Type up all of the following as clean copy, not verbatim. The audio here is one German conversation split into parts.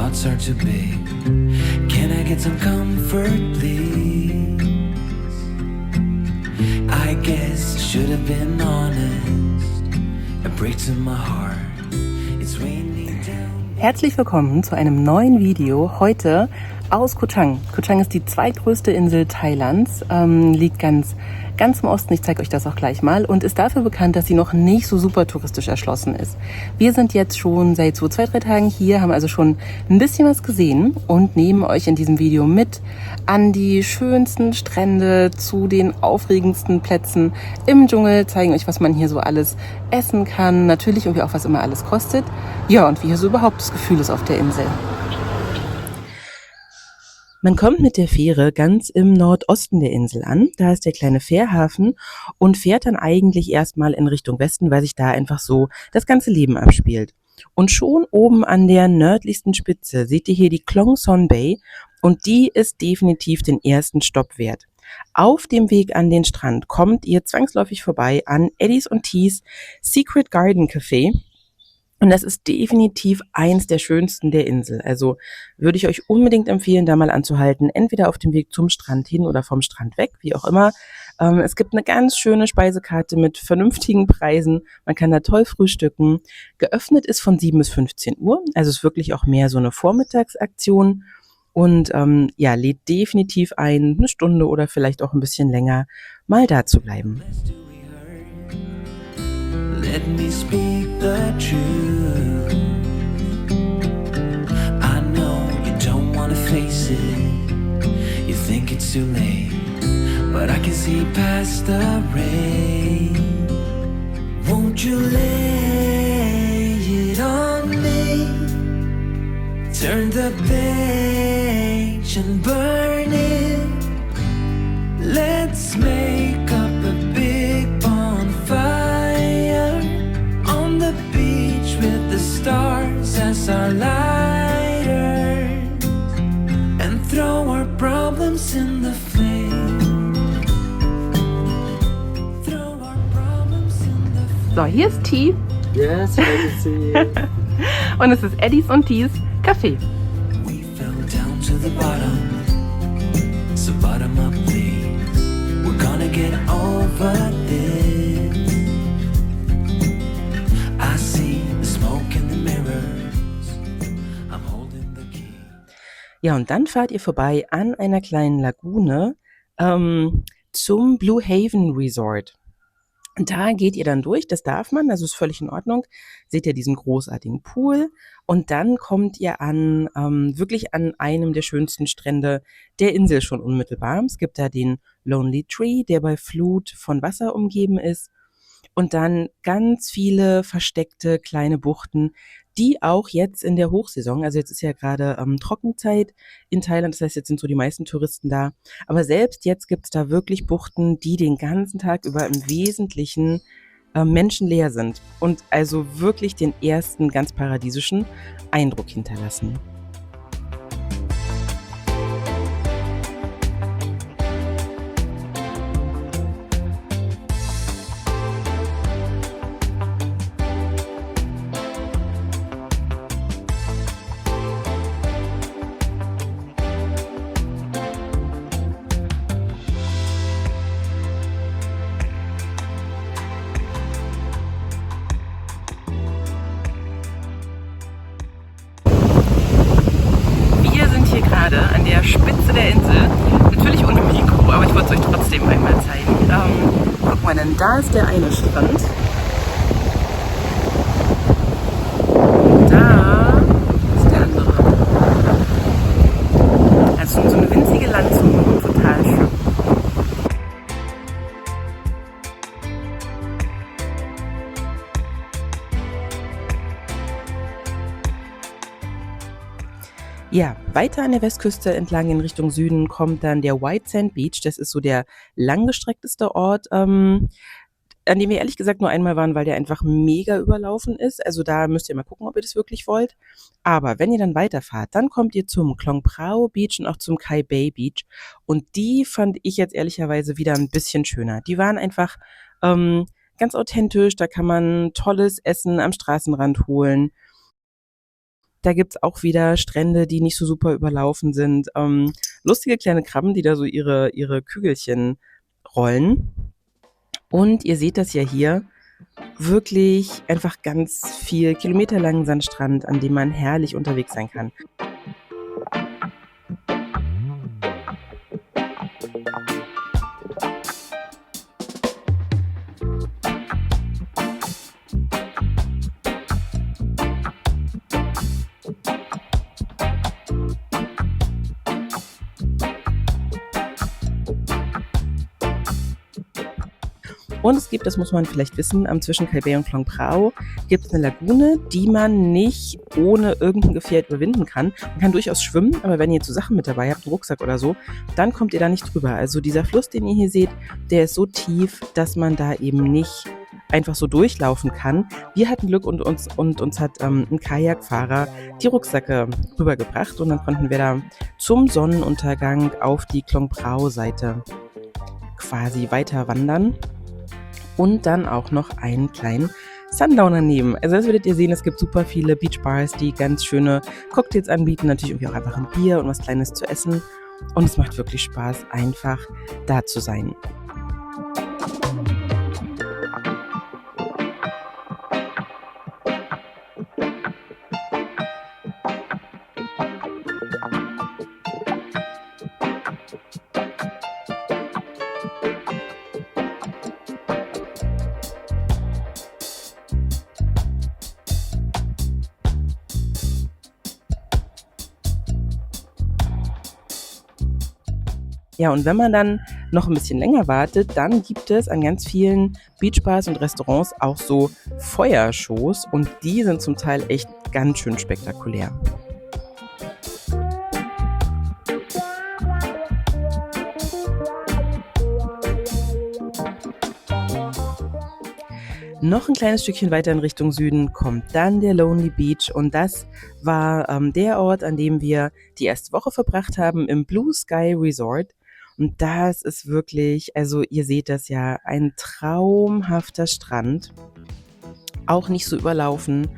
thoughts are too big. Can I get some comfort, please? I guess I should have been honest. It breaks in my heart. It's raining down. Herzlich willkommen zu einem neuen Video, heute aus Koh Chang. Koh Chang ist die zweitgrößte Insel Thailands, liegt ganz im Osten, ich zeige euch das auch gleich mal, und ist dafür bekannt, dass sie noch nicht so super touristisch erschlossen ist. Wir sind jetzt schon seit so 2-3 Tagen hier, haben also schon ein bisschen was gesehen und nehmen euch in diesem Video mit an die schönsten Strände, zu den aufregendsten Plätzen im Dschungel, zeigen euch, was man hier so alles essen kann, natürlich irgendwie auch, was immer alles kostet. Ja, und wie hier so überhaupt das Gefühl ist auf der Insel. Man kommt mit der Fähre ganz im Nordosten der Insel an, da ist der kleine Fährhafen, und fährt dann eigentlich erstmal in Richtung Westen, weil sich da einfach so das ganze Leben abspielt. Und schon oben an der nördlichsten Spitze seht ihr hier die Klong Son Bay, und die ist definitiv den ersten Stopp wert. Auf dem Weg an den Strand kommt ihr zwangsläufig vorbei an Eddie's und Tea's Secret Garden Café. Und das ist definitiv eins der schönsten der Insel. Also würde ich euch unbedingt empfehlen, da mal anzuhalten. Entweder auf dem Weg zum Strand hin oder vom Strand weg, wie auch immer. Es gibt eine ganz schöne Speisekarte mit vernünftigen Preisen. Man kann da toll frühstücken. Geöffnet ist von 7 bis 15 Uhr. Also ist wirklich auch mehr so eine Vormittagsaktion. Und lädt definitiv ein, eine Stunde oder vielleicht auch ein bisschen länger mal da zu bleiben. Let me speak the truth. I know you don't wanna face it. You think it's too late, but I can see past the rain. Won't you lay it on me? Turn the page and burn it. Let's make up a big bonfire stars as our lighters and throw our problems in the flame. Throw our problems in the flame. So, hier ist Tee. Yes, I can see. Und es ist Eddie's und Tea's Café. We fell down to the bottom, so bottom up please. We're gonna get over this. I see the smoke in the mirrors. I'm holding the key. Ja, und dann fahrt ihr vorbei an einer kleinen Lagune zum Blue Haven Resort. Und da geht ihr dann durch, das darf man, also ist völlig in Ordnung. Seht ihr diesen großartigen Pool, und dann kommt ihr an, wirklich an einem der schönsten Strände der Insel schon unmittelbar. Es gibt da den Lonely Tree, der bei Flut von Wasser umgeben ist. Und dann ganz viele versteckte kleine Buchten, die auch jetzt in der Hochsaison, also jetzt ist ja gerade Trockenzeit in Thailand, das heißt, jetzt sind so die meisten Touristen da. Aber selbst jetzt gibt's da wirklich Buchten, die den ganzen Tag über im Wesentlichen menschenleer sind und also wirklich den ersten ganz paradiesischen Eindruck hinterlassen. Hier gerade an der Spitze der Insel, natürlich ohne Mikro, aber ich wollte es euch trotzdem einmal zeigen. Guck mal, denn da ist der eine Strand. Da ist der andere. Also so eine winzige Landzunge, total schön. Ja, weiter an der Westküste entlang in Richtung Süden kommt dann der White Sand Beach. Das ist so der langgestreckteste Ort, an dem wir ehrlich gesagt nur einmal waren, weil der einfach mega überlaufen ist. Also da müsst ihr mal gucken, ob ihr das wirklich wollt. Aber wenn ihr dann weiterfahrt, dann kommt ihr zum Klong Prao Beach und auch zum Kai Bay Beach. Und die fand ich jetzt ehrlicherweise wieder ein bisschen schöner. Die waren einfach ganz authentisch. Da kann man tolles Essen am Straßenrand holen. Da gibt's auch wieder Strände, die nicht so super überlaufen sind. Lustige kleine Krabben, die da so ihre Kügelchen rollen. Und ihr seht das ja hier, wirklich einfach ganz viel kilometerlangen Sandstrand, an dem man herrlich unterwegs sein kann. Und es gibt, das muss man vielleicht wissen, zwischen Calais und Klong Prao gibt es eine Lagune, die man nicht ohne irgendein Gefährt überwinden kann. Man kann durchaus schwimmen, aber wenn ihr jetzt so Sachen mit dabei habt, einen Rucksack oder so, dann kommt ihr da nicht drüber. Also dieser Fluss, den ihr hier seht, der ist so tief, dass man da eben nicht einfach so durchlaufen kann. Wir hatten Glück und uns hat ein Kajakfahrer die Rucksäcke rübergebracht und dann konnten wir da zum Sonnenuntergang auf die Klong Prao-Seite quasi weiter wandern. Und dann auch noch einen kleinen Sundowner nehmen. Also das werdet ihr sehen, es gibt super viele Beachbars, die ganz schöne Cocktails anbieten, natürlich irgendwie auch einfach ein Bier und was Kleines zu essen. Und es macht wirklich Spaß, einfach da zu sein. Ja, und wenn man dann noch ein bisschen länger wartet, dann gibt es an ganz vielen Beachbars und Restaurants auch so Feuershows und die sind zum Teil echt ganz schön spektakulär. Noch ein kleines Stückchen weiter in Richtung Süden kommt dann der Lonely Beach und das war der Ort, an dem wir die erste Woche verbracht haben im Blue Sky Resort. Und das ist wirklich, also ihr seht das ja, ein traumhafter Strand, auch nicht so überlaufen.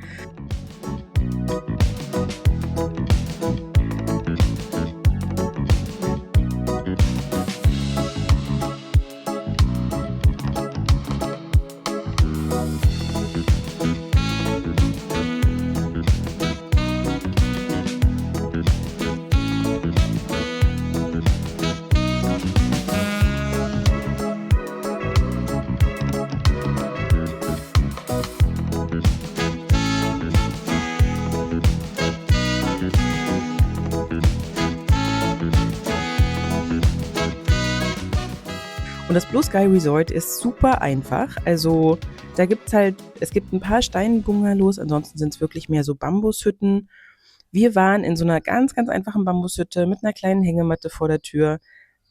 Und das Blue Sky Resort ist super einfach. Also da es gibt ein paar Steinbungalows, ansonsten sind es wirklich mehr so Bambushütten. Wir waren in so einer ganz, ganz einfachen Bambushütte mit einer kleinen Hängematte vor der Tür.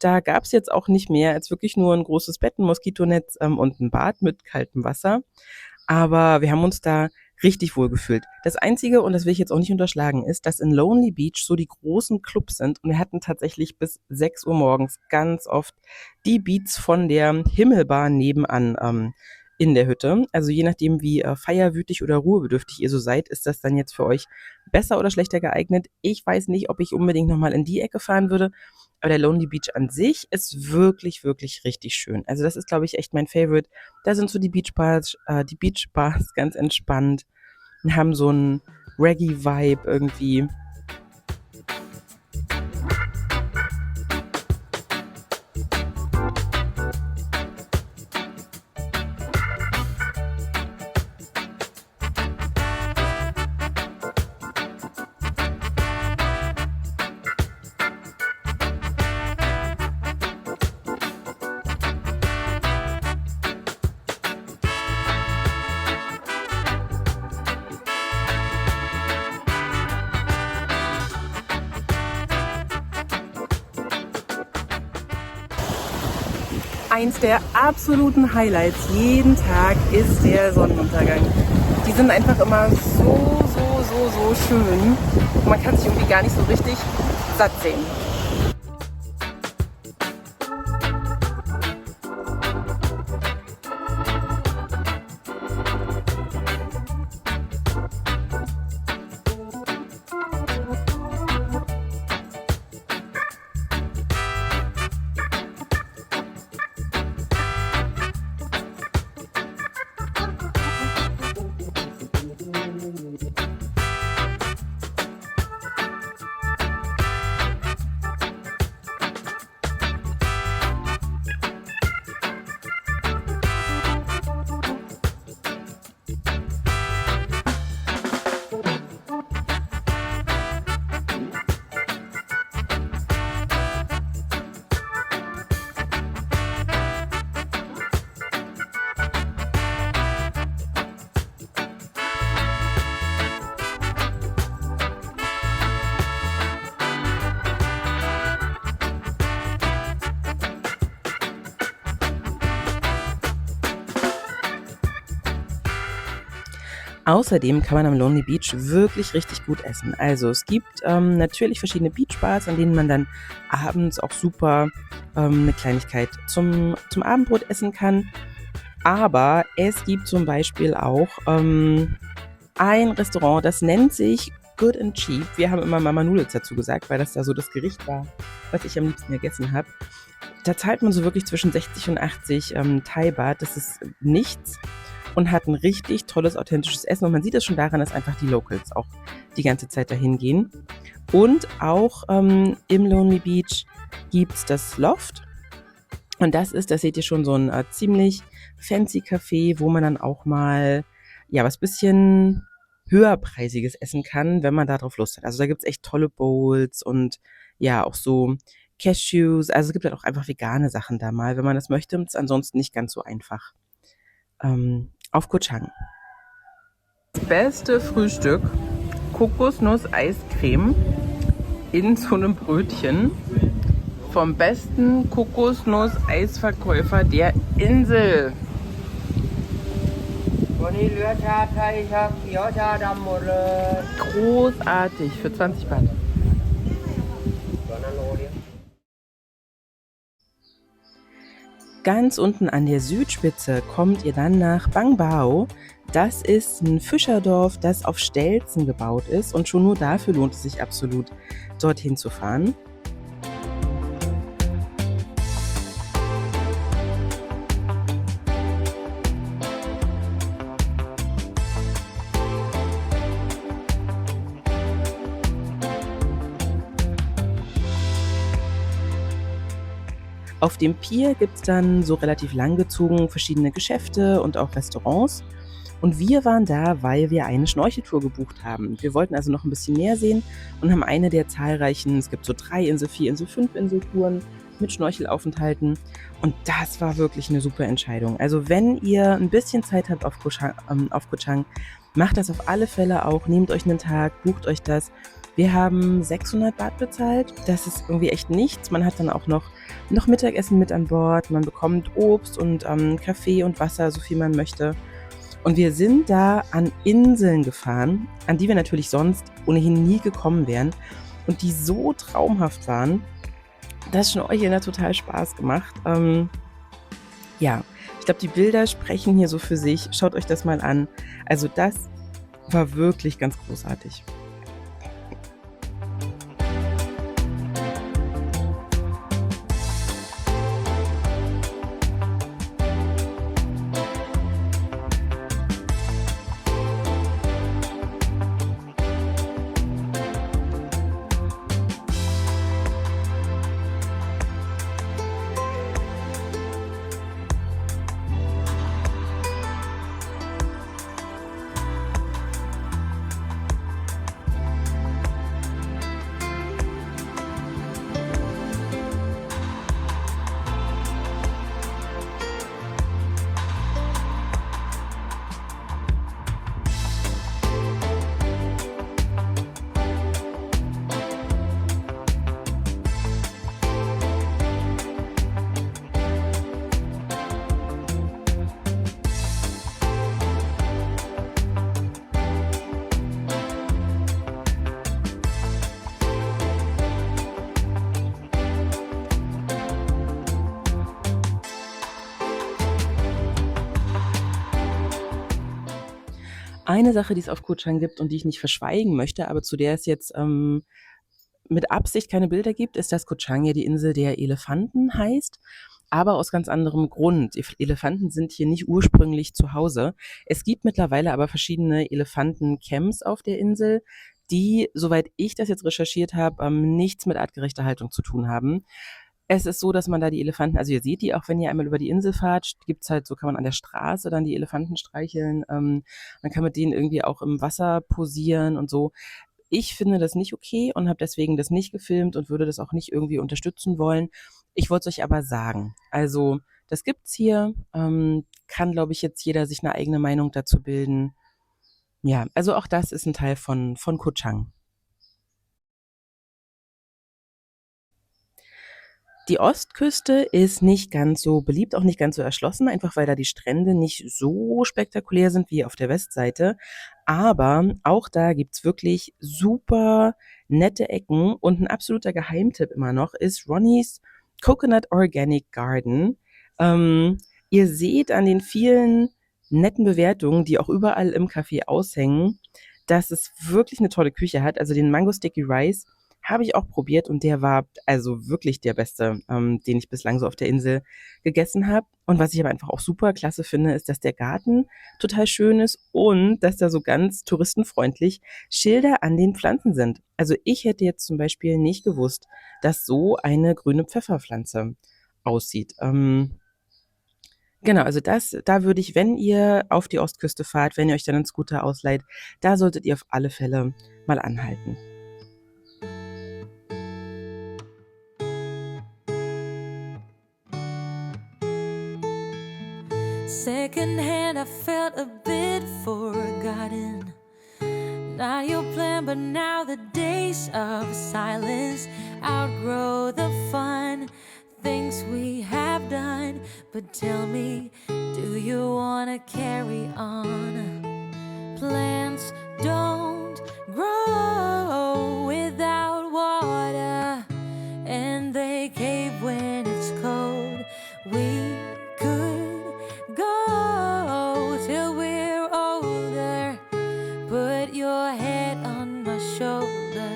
Da gab es jetzt auch nicht mehr als wirklich nur ein großes Bett, ein Moskitonetz und ein Bad mit kaltem Wasser. Aber wir haben uns da richtig wohl gefühlt. Das Einzige, und das will ich jetzt auch nicht unterschlagen, ist, dass in Lonely Beach so die großen Clubs sind und wir hatten tatsächlich bis 6 Uhr morgens ganz oft die Beats von der Himmelbar nebenan in der Hütte. Also je nachdem, wie feierwütig oder ruhebedürftig ihr so seid, ist das dann jetzt für euch besser oder schlechter geeignet. Ich weiß nicht, ob ich unbedingt nochmal in die Ecke fahren würde, aber der Lonely Beach an sich ist wirklich, wirklich richtig schön. Also das ist, glaube ich, echt mein Favorite. Da sind so die Beachbars ganz entspannt und haben so einen Reggae-Vibe irgendwie. Eins der absoluten Highlights jeden Tag ist der Sonnenuntergang. Die sind einfach immer so schön. Und man kann sich irgendwie gar nicht so richtig satt sehen. Außerdem kann man am Lonely Beach wirklich richtig gut essen. Also es gibt natürlich verschiedene Beachbars, an denen man dann abends auch super eine Kleinigkeit zum Abendbrot essen kann. Aber es gibt zum Beispiel auch ein Restaurant, das nennt sich Good and Cheap. Wir haben immer Mama Noodles dazu gesagt, weil das da so das Gericht war, was ich am liebsten gegessen habe. Da zahlt man so wirklich zwischen 60 und 80 Thai-Baht. Das ist nichts und hat ein richtig tolles, authentisches Essen. Und man sieht es schon daran, dass einfach die Locals auch die ganze Zeit dahin gehen. Und auch im Lonely Beach gibt's das Loft. Und das seht ihr schon, so ein ziemlich fancy Café, wo man dann auch mal ja was bisschen höherpreisiges essen kann, wenn man da drauf Lust hat. Also da gibt's echt tolle Bowls und ja auch so Cashews. Also es gibt halt auch einfach vegane Sachen da mal, wenn man das möchte. Und ist ansonsten nicht ganz so einfach. Auf Koh Chang. Das beste Frühstück: Kokosnuss-Eiscreme in so einem Brötchen vom besten Kokosnuss-Eisverkäufer der Insel. วันนี้เหลือชาไทยชาเขียวชาดำหมดเลย Großartig für 20 Baht. ตอนนั้นโลเดียว Ganz unten an der Südspitze kommt ihr dann nach Bang Bao. Das ist ein Fischerdorf, das auf Stelzen gebaut ist und schon nur dafür lohnt es sich absolut, dorthin zu fahren. Auf dem Pier gibt's dann so relativ langgezogen verschiedene Geschäfte und auch Restaurants. Und wir waren da, weil wir eine Schnorcheltour gebucht haben. Wir wollten also noch ein bisschen mehr sehen und haben eine der zahlreichen, es gibt so 3 Insel, 4 Insel, 5 Inseltouren mit Schnorchelaufenthalten. Und das war wirklich eine super Entscheidung. Also wenn ihr ein bisschen Zeit habt auf Koh Chang, macht das auf alle Fälle auch. Nehmt euch einen Tag, bucht euch das. Wir haben 600 Baht bezahlt. Das ist irgendwie echt nichts. Man hat dann auch noch Mittagessen mit an Bord. Man bekommt Obst und Kaffee und Wasser, so viel man möchte. Und wir sind da an Inseln gefahren, an die wir natürlich sonst ohnehin nie gekommen wären und die so traumhaft waren, dass Schnorcheln da total Spaß gemacht. Ja, ich glaube, die Bilder sprechen hier so für sich. Schaut euch das mal an. Also das war wirklich ganz großartig. Eine Sache, die es auf Koh Chang gibt und die ich nicht verschweigen möchte, aber zu der es jetzt mit Absicht keine Bilder gibt, ist, dass Koh Chang ja die Insel der Elefanten heißt, aber aus ganz anderem Grund. Elefanten sind hier nicht ursprünglich zu Hause. Es gibt mittlerweile aber verschiedene Elefantencamps auf der Insel, die, soweit ich das jetzt recherchiert habe, nichts mit artgerechter Haltung zu tun haben. Es ist so, dass man da die Elefanten, also ihr seht die auch, wenn ihr einmal über die Insel fahrt, gibt's halt so, kann man an der Straße dann die Elefanten streicheln. Man kann mit denen irgendwie auch im Wasser posieren und so. Ich finde das nicht okay und habe deswegen das nicht gefilmt und würde das auch nicht irgendwie unterstützen wollen. Ich wollte es euch aber sagen. Also das gibt's hier. Kann, glaube ich, jetzt jeder sich eine eigene Meinung dazu bilden. Ja, also auch das ist ein Teil von Koh Chang. Die Ostküste ist nicht ganz so beliebt, auch nicht ganz so erschlossen, einfach weil da die Strände nicht so spektakulär sind wie auf der Westseite. Aber auch da gibt's wirklich super nette Ecken und ein absoluter Geheimtipp immer noch ist Ronnie's Coconut Organic Garden. Ihr seht an den vielen netten Bewertungen, die auch überall im Café aushängen, dass es wirklich eine tolle Küche hat. Also den Mango Sticky Rice habe ich auch probiert und der war also wirklich der beste, den ich bislang so auf der Insel gegessen habe. Und was ich aber einfach auch super klasse finde, ist, dass der Garten total schön ist und dass da so ganz touristenfreundlich Schilder an den Pflanzen sind. Also ich hätte jetzt zum Beispiel nicht gewusst, dass so eine grüne Pfefferpflanze aussieht. Genau, also da würde ich, wenn ihr auf die Ostküste fahrt, wenn ihr euch dann einen Scooter ausleiht, da solltet ihr auf alle Fälle mal anhalten. Secondhand, I felt a bit forgotten. Not your plan, but now the days of silence outgrow the fun things we have done. But tell me, do you wanna carry on? Plants don't grow without water, and they cave when it's cold. We could go till we're older. Put your head on my shoulder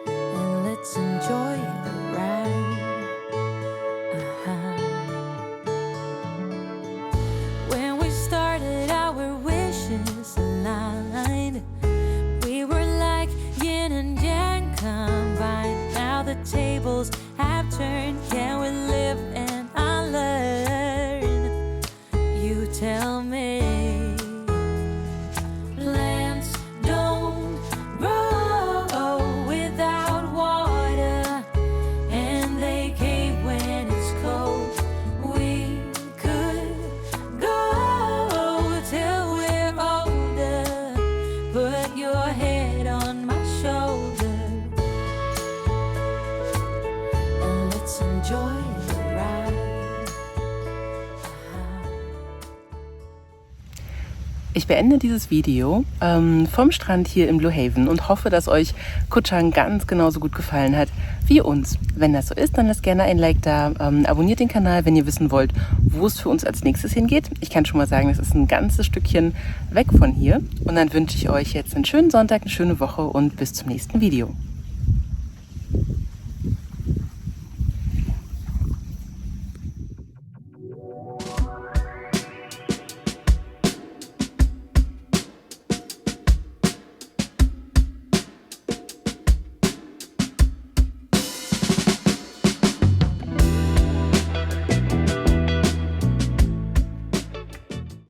and let's enjoy the ride. When we started, our wishes aligned. We were like yin and yang combined. Now the tables have turned. Can we live and unlearn? You tell me. Plants don't grow without water, and they cave when it's cold. We could go till we're older. Put your head on my shoulder and let's enjoy the ride. Ich beende dieses Video vom Strand hier im Blue Haven und hoffe, dass euch Koh Chang ganz genauso gut gefallen hat wie uns. Wenn das so ist, dann lasst gerne ein Like da, abonniert den Kanal, wenn ihr wissen wollt, wo es für uns als nächstes hingeht. Ich kann schon mal sagen, das ist ein ganzes Stückchen weg von hier. Und dann wünsche ich euch jetzt einen schönen Sonntag, eine schöne Woche und bis zum nächsten Video.